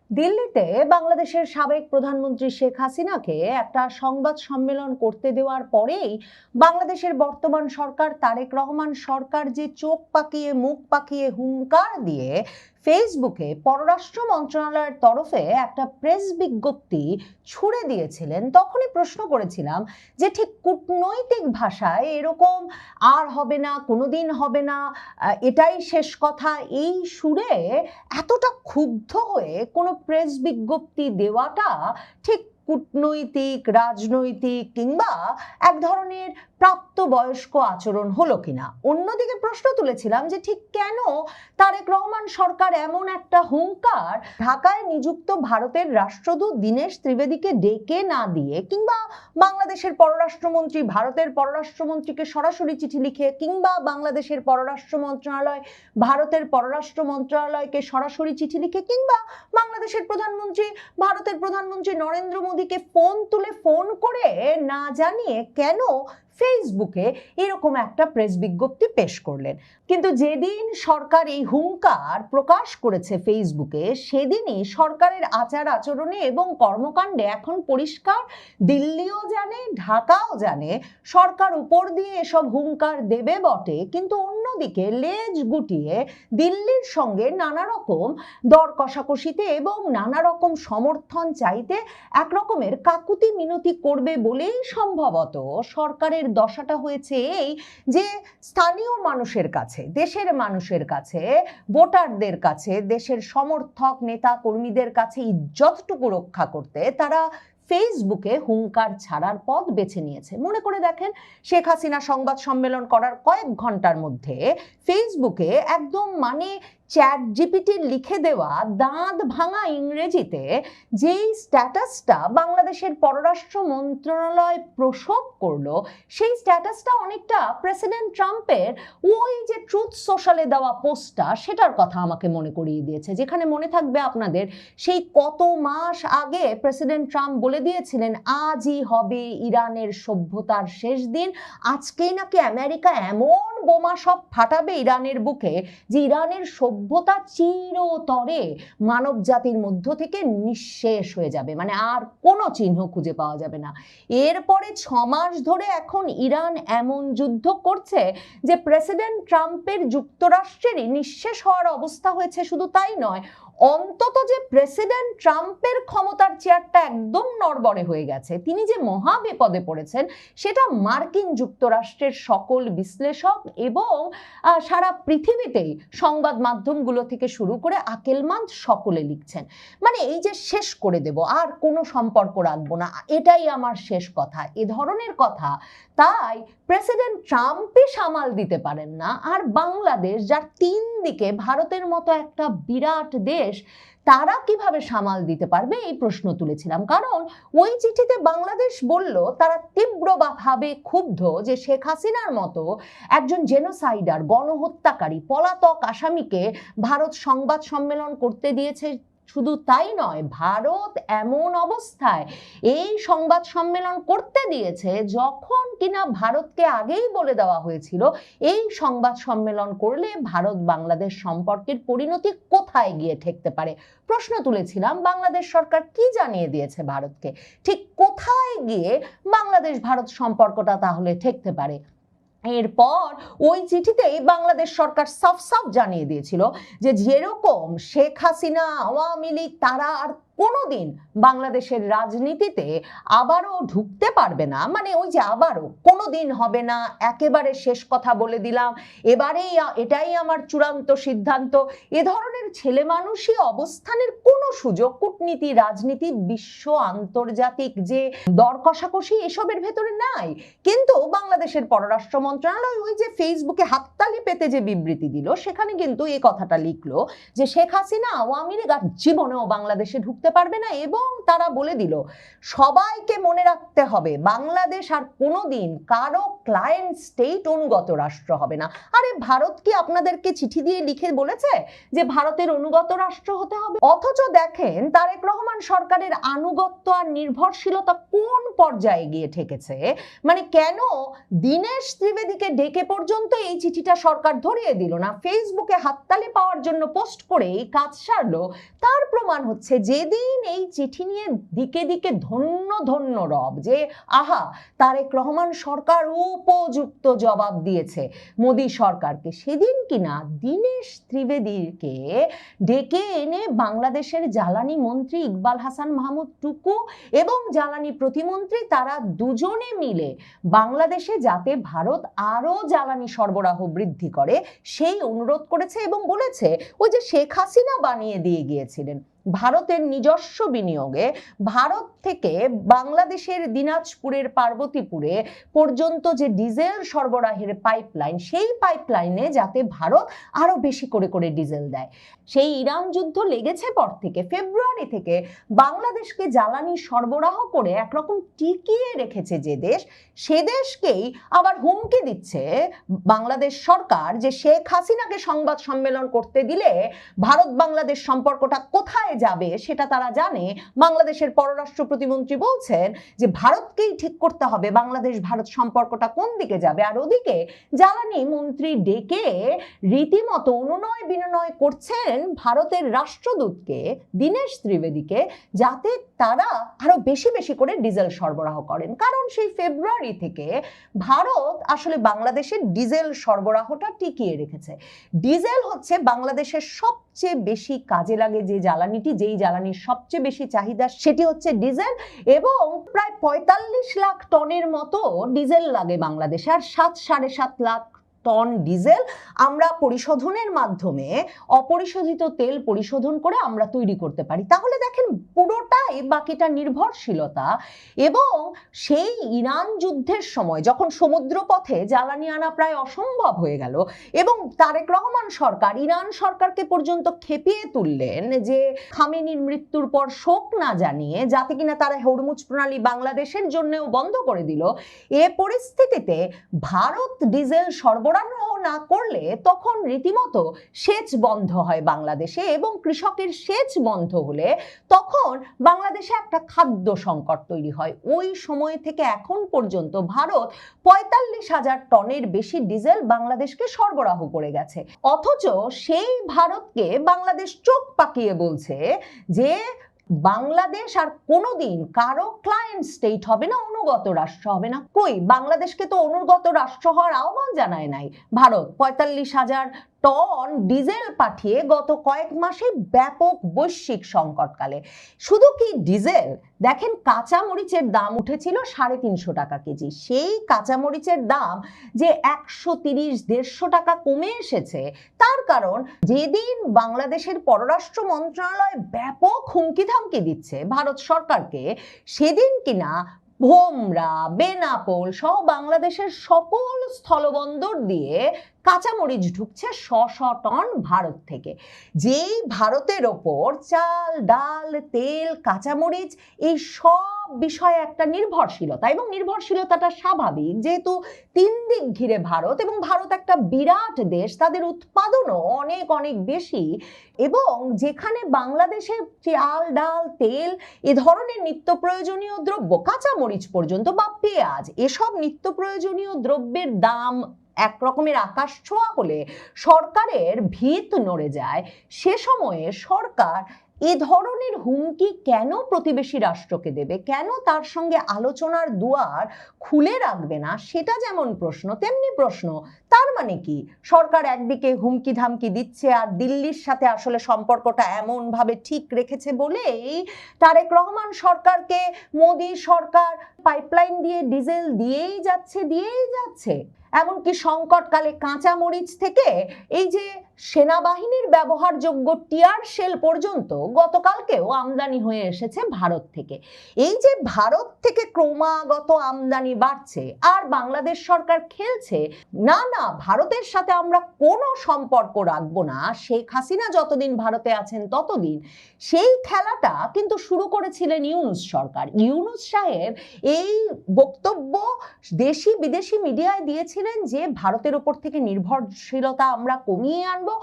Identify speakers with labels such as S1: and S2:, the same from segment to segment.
S1: দিল্লিতে বাংলাদেশের সাবেক প্রধানমন্ত্রী শেখ হাসিনাকে একটা সংবাদ সম্মেলন করতে দেওয়ার পরেই বাংলাদেশের বর্তমান সরকার তারেক রহমান সরকার যে চোখ পাকিয়ে মুখ পাকিয়ে হুঙ্কার দিয়ে ফেসবুকে পররাষ্ট্র মন্ত্রণালয়ের তরফে একটা প্রেস বিজ্ঞপ্তি ছুড়ে দিয়েছিলেন, তখনই প্রশ্ন করেছিলাম যে ঠিক কূটনৈতিক ভাষায় এরকম আর হবে না, কোনোদিন হবে না, এটাই শেষ কথা, এই সুরে এতটা ক্ষুব্ধ হয়ে কোনো প্রেস বিজ্ঞপ্তি দেওয়াটা ঠিক কূটনৈতিক, রাজনৈতিক কিংবা এক ধরনের প্রাপ্তবয়স্ক আচরণ হলো কিনা। অন্যদিকে প্রশ্ন তুলেছিলাম যে ঠিক কেন তারেক রহমান সরকার এমন একটা হুঙ্কার ঢাকায় নিযুক্ত ভারতের রাষ্ট্রদূত দীনেশ ত্রিবেদীকে ডেকে না দিয়ে কিংবা বাংলাদেশের পররাষ্ট্রমন্ত্রী ভারতের পররাষ্ট্রমন্ত্রীকে সরাসরি চিঠি লিখে কিংবা বাংলাদেশের পররাষ্ট্র মন্ত্রণালয় ভারতের পররাষ্ট্র মন্ত্রণালয়কে সরাসরি চিঠি লিখে কিংবা বাংলাদেশের প্রধানমন্ত্রী ভারতের প্রধানমন্ত্রী নরেন্দ্র মোদীকে ফোন তুলে ফোন করে না জানিয়ে কেন ফেসবুকে এরকম একটা প্রেস বিজ্ঞপ্তি পেশ করলেন। কিন্তু যেদিন সরকার এই হুঙ্কার প্রকাশ করেছে ফেসবুকে, সেদিনই সরকারের আচার আচরণে এবং কর্মকাণ্ডে এখন পরিষ্কার দিল্লিও জানে, ঢাকাও জানে সরকার উপর দিয়ে এসব হুঙ্কার দেবে বটে, কিন্তু অন্যদিকে লেজ গুটিয়ে দিল্লির সঙ্গে নানা রকম দর কষাকষিতে এবং নানা রকম সমর্থন চাইতে এক রকমের কাকুতি মিনতি করবে বলেই সম্ভবত সরকারের দশাটা হয়েছে এই যে স্থানীয় মানুষের কাছে, দেশের মানুষের কাছে, ভোটারদের কাছে, দেশের সমর্থক নেতা কর্মীদের কাছে ইজ্জতটুকু রক্ষা করতে তারা ফেসবুকে হুঙ্কার ছাড়ার পথ বেছে নিয়েছে। মনে করে দেখেন, শেখ হাসিনা সংবাদ সম্মেলন করার কয়েক ঘন্টার মধ্যে ফেসবুকে একদম চ্যাট জিপিটি লিখে দেওয়া দাঁত ভাঙা ইংরেজিতে যেই স্ট্যাটাসটা বাংলাদেশের পররাষ্ট্র মন্ত্রণালয় প্রসব করলো, সেই স্ট্যাটাসটা অনেকটা প্রেসিডেন্ট ট্রাম্পের ওই যে ট্রুথ সোশ্যালে দেওয়া পোস্টটা, সেটার কথা আমাকে মনে করিয়ে দিয়েছে। যেখানে মনে থাকবে আপনাদের, সেই কত মাস আগে প্রেসিডেন্ট ট্রাম্প বলে দিয়েছিলেন আজই হবে ইরানের সভ্যতার শেষ দিন, আজকেই নাকি আমেরিকা এমন বোমা সব ফাটাবে ইরানের বুকে যে ইরানের সভ্যতা চিরতরে মানব জাতির মধ্য থেকে নিঃশেষ হয়ে যাবে, আর কোনো চিহ্ন খুঁজে পাওয়া যাবে না। এরপরে 6 মাস ধরে এখন ইরান এমন যুদ্ধ করছে যে প্রেসিডেন্ট ট্রাম্পের যুক্তরাষ্ট্রেরই নিঃশেষ হওয়ার অবস্থা হয়েছে। শুধু তাই নয়, অন্তত যে প্রেসিডেন্ট ট্রাম্পের ক্ষমতার চেয়ারটা একদম নড়বড়ে হয়ে গেছে, তিনি যে মহা বিপদে পড়েছেন, সেটা মার্কিন যুক্তরাষ্ট্রের সকল বিশ্লেষক এবং সারা পৃথিবীতেই সংবাদ মাধ্যমগুলো থেকে শুরু করে আকেলমান্দ সকলে লিখছেন। এই যে শেষ করে দেব, আর কোনো সম্পর্ক রাখবো না, এটাই আমার শেষ কথা, এ ধরনের কথা। তাই প্রেসিডেন্ট ট্রাম্পই সামাল দিতে পারেন না, আর বাংলাদেশ যার 3 দিকে ভারতের মতো একটা বিরাট দেশ, তারা কিভাবে সামাল দিতে পারবে এই প্রশ্ন তুলেছিলাম। কারণ ওই চিঠিতে বাংলাদেশ বলল তারা তীব্রভাবে ক্ষুব্ধ যে শেখ হাসিনার মতো একজন জেনোসাইডার, গণহত্যাকারী, পলাতক আসামিকে ভারত সংবাদ সম্মেলন করতে দিয়েছে। শুধু তাই নয়, ভারত এমন অবস্থায় এই সংবাদ সম্মেলন করতে দিয়েছে যখন কিনা ভারতকে আগেই বলে দেওয়া হয়েছিল এই সংবাদ সম্মেলন করলে ভারত বাংলাদেশ সম্পর্কের পরিণতি কোথায় গিয়ে ঠেকতে পারে। প্রশ্ন তুলেছিলাম, বাংলাদেশ সরকার কি জানিয়ে দিয়েছে ভারতকে, ঠিক কোথায় গিয়ে বাংলাদেশ ভারত সম্পর্কটা তাহলে ঠেকতে পারে। এরপর ওই চিঠিতেই বাংলাদেশ সরকার সাফ জানিয়ে দিয়েছিল যে যেরকম শেখ হাসিনা, আওয়ামী লীগ, তারা আর কোনোদিন বাংলাদেশের রাজনীতিতে আবারও ঢুকতে পারবে না, ওই যে আবারও কোনোদিন হবে না, একেবারে শেষ কথা বলে দিলাম, এবারেই এটাই আমার চূড়ান্ত সিদ্ধান্ত, এ ধরনের ছেলে মানুষই অবস্থানের কোনো সুযোগ কূটনীতি, রাজনীতি, বিশ্ব, আন্তর্জাতিক যে দর কষাকষি, এসবের ভেতরে নাই। কিন্তু বাংলাদেশের পররাষ্ট্র মন্ত্রণালয় ওই যে ফেসবুকে হাততালি পেতে যে বিবৃতি দিল, সেখানে কিন্তু এই কথাটা লিখলো যে শেখ হাসিনা, আওয়ামী লীগ আর জীবনেও বাংলাদেশে ঢুকতে পারবে না, এবং তারা বলে দিল সবাইকে মনে রাখতে হবে বাংলাদেশ আর কোনোদিন কারো ক্লায়েন্ট স্টেট অনুগত রাষ্ট্র হবে না। আরে ভারত কি আপনাদেরকে চিঠি দিয়ে লিখে বলেছে যে ভারতের অনুগত রাষ্ট্র হতে হবে? অথচ দেখেন তারেক রহমান সরকারের আনুগত্য আর নির্ভরশীলতা কোন পর্যায়ে গিয়ে ঠেকেছে। মানে কেন দীনেশ ত্রিবেদীকে ডেকে পর্যন্ত এই চিঠিটা সরকার ধরিয়ে দিল না, ফেসবুকে হাততালি পাওয়ার জন্য পোস্ট করে এই কাজ সারলো, তার প্রমাণ হচ্ছে যেদিন এই চিঠি নিয়ে দিকে দিকে ধন্য ধন্য রব যে আহা তারেক রহমান সরকার উপযুক্ত জবাব দিয়েছে মোদী সরকারকে, সেদিন কিনা দীনেশ ত্রিবেদীকে ডেকে এনে বাংলাদেশের জ্বালানি মন্ত্রী ইকবাল হাসান মাহমুদ টুকু এবং জ্বালানি প্রতিমন্ত্রী তারা দুজনে মিলে বাংলাদেশে যাতে ভারত আরো জ্বালানি সরবরাহ বৃদ্ধি করে সেই অনুরোধ করেছে এবং বলেছে ওই যে শেখ হাসিনা বানিয়ে দিয়ে গিয়েছিলেন ভারতের নিজস্ব বিনিয়োগে ভারত থেকে বাংলাদেশের দিনাজপুরের পার্বতীপুরে পর্যন্ত যে ডিজেল সরবরাহের পাইপলাইন, সেই পাইপলাইনে যাতে ভারত আরো বেশি করে করে ডিজেল দেয়। সেই ইরান যুদ্ধ লেগেছে পর থেকে ফেব্রুয়ারি থেকে বাংলাদেশকে জ্বালানি সরবরাহ করে একরকম টিকিয়ে রেখেছে যে দেশ, সে দেশকেই আবার হুমকি দিচ্ছে বাংলাদেশ সরকার যে শেখ হাসিনাকে সংবাদ সম্মেলন করতে দিলে ভারত বাংলাদেশ সম্পর্কটা কোথায় যাবে সেটা তারা জানে। বাংলাদেশের পররাষ্ট্র প্রতিমন্ত্রী বলছেন যে ভারতকেই ঠিক করতে হবে বাংলাদেশ ভারত সম্পর্কটা কোন দিকে যাবে, আর ওদিকে জ্বালানি মন্ত্রী ডেকে রীতিমতো অনুনয় বিনয় করছেন ভারতের রাষ্ট্রদূতকে দীনেশ ত্রিবেদীকে যাতে তারা আরো বেশি বেশি করে ডিজেল সরবরাহ করেন, কারণ সেই ফেব্রুয়ারি থেকে ভারত আসলে বাংলাদেশের ডিজেল সরবরাহটা টিকিয়ে রেখেছে। ডিজেল হচ্ছে বাংলাদেশের সবচেয়ে বেশি কাজে লাগে যে জ্বালানিটি, যেই জ্বালানির সবচেয়ে বেশি চাহিদা সেটি হচ্ছে ডিজেল, এবং প্রায় 45 লাখ টনের মতো ডিজেল লাগে বাংলাদেশে, আর 7-7.5 লাখ টন ডিজেল আমরা পরিশোধনের মাধ্যমে অপরিশোধিত তেল পরিশোধন করে আমরা তৈরি করতে পারি। তাহলে দেখেন পুরোটাই বাকিটা নির্ভরশীলতা। এবং সেই ইরান যুদ্ধের সময় যখন সমুদ্রপথে জ্বালানি আনা প্রায় অসম্ভব হয়ে গেল এবং তারেক রহমান সরকার ইরান সরকারকে পর্যন্ত খেপিয়ে তুললেন যে খামেনির মৃত্যুর পর শোক না জানিয়ে যাতে কিনা তারা হরমুজ প্রণালী বাংলাদেশের জন্যও বন্ধ করে দিল, এ পরিস্থিতিতে ভারত ডিজেল সরবরাহ না করলে তখন রীতিমতো সেচ বন্ধ হয় বাংলাদেশে, এবং কৃষকের সেচ বন্ধ হলে তখন বাংলাদেশে একটা খাদ্য সংকট তৈরি হয়। ওই সময় থেকে এখন পর্যন্ত ভারত 45,000 টনের বেশি ডিজেল বাংলাদেশকে সরবরাহ করে গেছে, অথচ সেই ভারতকে বাংলাদেশ চোখ পাকিয়ে বলছে যে বাংলাদেশ আর কোনোদিন কারো ক্লায়েন্ট স্টেট হবে না, অনুগত রাষ্ট্র হবে না। কই, বাংলাদেশকে তো অনুগত রাষ্ট্র হওয়ার আহ্বান জানায় নাই ভারত। 45,000 টন ডিজেল পাঠিয়ে গত কয়েক মাসে ব্যাপক বৈশ্বিক সংকটকালে শুধু কি ডিজেল, দেখেন কাঁচা মরিচের দাম উঠেছিল 350 টাকা কেজি, সেই কাঁচা মরিচের দাম যে 130-150 টাকা কমে এসেছে তার কারণ যেদিন বাংলাদেশের পররাষ্ট্র মন্ত্রণালয় ব্যাপক হুমকি ধামকি দিচ্ছে ভারত সরকারকে, সেদিন কিনা ভোমরা, বেনাপোল সহ বাংলাদেশের সকল স্থলবন্দর দিয়ে কাঁচামরিচ ঢুকছে 100 টন ভারত থেকে। যেই ভারতের ওপর চাল, ডাল, তেল, কাঁচামরিচ এই সব বিষয়ে একটা নির্ভরশীলতা, এবং নির্ভরশীলতাটা স্বাভাবিক যেহেতু 3 দিক ঘিরে ভারত, এবং ভারত একটা বিরাট দেশ, তাদের উৎপাদনও অনেক অনেক বেশি, এবং যেখানে বাংলাদেশে চাল, ডাল, তেল এ ধরনের নিত্য প্রয়োজনীয় দ্রব্য, কাঁচামরিচ পর্যন্ত বা পেঁয়াজ, এসব নিত্য প্রয়োজনীয় দ্রব্যের দাম এক রকমের আকাশ ছোঁয়া হলে সরকারের ভিত নড়ে যায়, সে সময়ে সরকার এ ধরনের হুমকি কেন প্রতিবেশী রাষ্ট্রকে দেবে, কেন তার সঙ্গে আলোচনার দুয়ার খুলে রাখবে না, সেটা যেমন প্রশ্ন তেমনি প্রশ্ন তার মানে কি সরকার একদিকে হুমকি ধামকি দিচ্ছে আর দিল্লির সাথে আসলে সম্পর্কটা এমন ভাবে ঠিক রেখেছে বলেই তারেক রহমান সরকারকে মোদী সরকার পাইপলাইন দিয়ে ডিজেল দিয়েই যাচ্ছে। এমনকি সংকটকালে কাঁচা মরিচ থেকে এই যে সেনাবাহিনীর ব্যবহারযোগ্য টিয়ার শেল পর্যন্ত গতকালকেও আমদানি হয়ে এসেছে ভারত থেকে। এই যে ভারত থেকে ক্রমাগত আমদানি বাড়ছে আর বাংলাদেশ সরকার খেলছে না না ভারতের সাথে আমরা কোনো সম্পর্ক রাখবো না, শেখ হাসিনা যতদিন ভারতে আছেন ততদিন, সেই খেলাটা কিন্তু শুরু করেছিলেন ইউনূস সরকার। ইউনূস সাহেব এই বক্তব্য দেশি বিদেশি মিডিয়ায় দিয়েছিলেন বলেছিলেন যে ভারতের উপর থেকে নির্ভরশীলতা আমরা কমিয়ে আনবো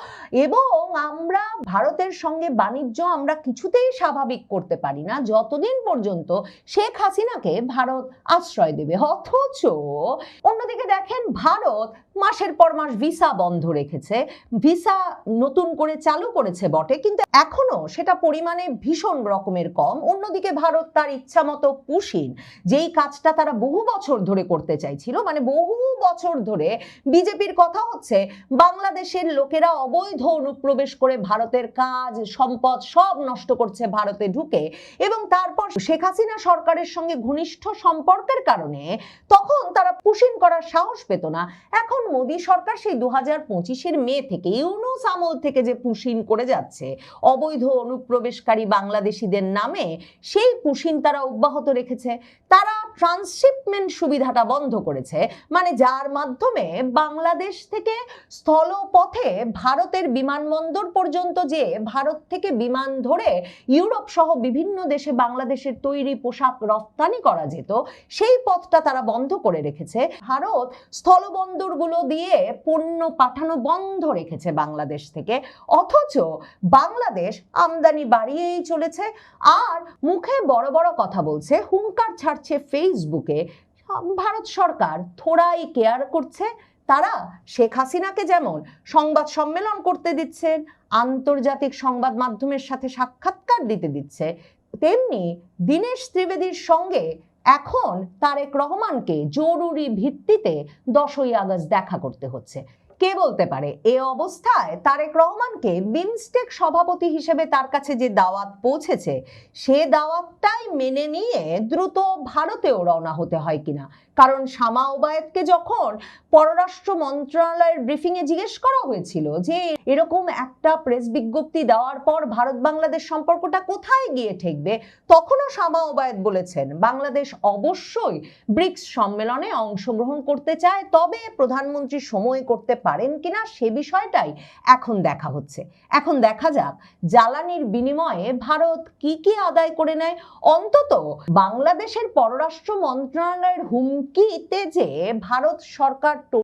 S1: এবং আমরা ভারতের সঙ্গে বাণিজ্য আমরা কিছুতেই স্বাভাবিক করতে পারি না যতদিন পর্যন্ত শেখ হাসিনাকে ভারত আশ্রয় দেবে। অথচ অন্যদিকে দেখেন ভারত মাসের পর মাস ভিসা বন্ধ রেখেছে, ভিসা নতুন করে চালু করেছে বটে, কিন্তু এখনো সেটা পরিমাণে ভীষণ রকমের কম। অন্যদিকে ভারত তার ইচ্ছা মতো পুশিন, যেই কাজটা তারা বহু বছর ধরে করতে চাইছিল, মানে বহু বছর ধরে বিজেপির কথা হচ্ছে বাংলাদেশের লোকেরা অবৈধ অনুপ্রবেশ করে ভারতের কাজ সম্পদ সব নষ্ট করছে ভারতে ঢুকে, এবং তারপর শেখ হাসিনা সরকারের সঙ্গে ঘনিষ্ঠ সম্পর্কের কারণে তখন তারা পুশিন করার সাহস পেত না। এখন মোদী সরকার সেই 2025-এর মে থেকে ইউনূস আমল থেকে যে পুশিন করে যাচ্ছে অবৈধ অনুপ্রবেশকারী বাংলাদেশিদের নামে, সেই পুশিন তারা অব্যাহত রেখেছে। তারা ট্রান্সশিপমেন্ট সুবিধাটা বন্ধ করেছে, মানে যার মাধ্যমে বাংলাদেশ থেকে স্থলপথে ভারতের বিমানবন্দর পর্যন্ত যে ভারত থেকে বিমান ধরে ইউরোপ সহ বিভিন্ন দেশে বাংলাদেশের তৈরি পোশাক রপ্তানি করা যেত, সেই পথটা তারা বন্ধ করে রেখেছে। ভারত স্থলবন্দরগুলো দিয়ে পণ্য পাঠানো বন্ধ রেখেছে বাংলাদেশ থেকে, অথচ বাংলাদেশ আমদানি বাড়িয়েই চলেছে আর মুখে বড় বড় কথা বলছে, হুঙ্কার ছাড়ছে ফেসবুকে। ভারত সরকার থোড়াই কেয়ার করছে। তারা শেখ হাসিনাকে যেমন সংবাদ সম্মেলন করতে দিচ্ছেন, আন্তর্জাতিক সংবাদ মাধ্যমের সাথে সাক্ষাৎকার দিতে দিচ্ছে, তেমনি দীনেশ ত্রিবেদীর সঙ্গে এখন তারেক রহমানকে জরুরি ভিত্তিতে 10ই আগস্ট দেখা করতে হচ্ছে। কে বলতে পারে এ অবস্থায় তারেক রহমানকে বিমস্টেক সভাপতি হিসেবে তার কাছে যে দাওয়াত পৌঁছেছে, সে দাওয়াতটাই মেনে নিয়ে দ্রুত ভারতেও রওনা হতে হয় কিনা। কারণ শামা ওবায়েদকে যখন পররাষ্ট্র মন্ত্রণালয়ের ব্রিফিংয়ে জিজ্ঞেস করা হয়েছিল যে এরকম একটা প্রেস বিজ্ঞপ্তি দেওয়ার পর ভারত বাংলাদেশ সম্পর্কটা কোথায় গিয়ে ঠেকবে, তখনও শামা ওবায়েদ বলেছেন বাংলাদেশ অবশ্যই ব্রিক্স সম্মেলনে অংশগ্রহণ করতে চায়, তবে প্রধানমন্ত্রী সময় করতে পারেন কিনা সে বিষয়টাই এখন দেখা হচ্ছে। এখন দেখা যাক জ্বালানির বিনিময়ে ভারত কি কি আদায় করে নেয়। অন্তত বাংলাদেশের পররাষ্ট্র মন্ত্রণালয়ের হুমকিতে যে ভারত সরকার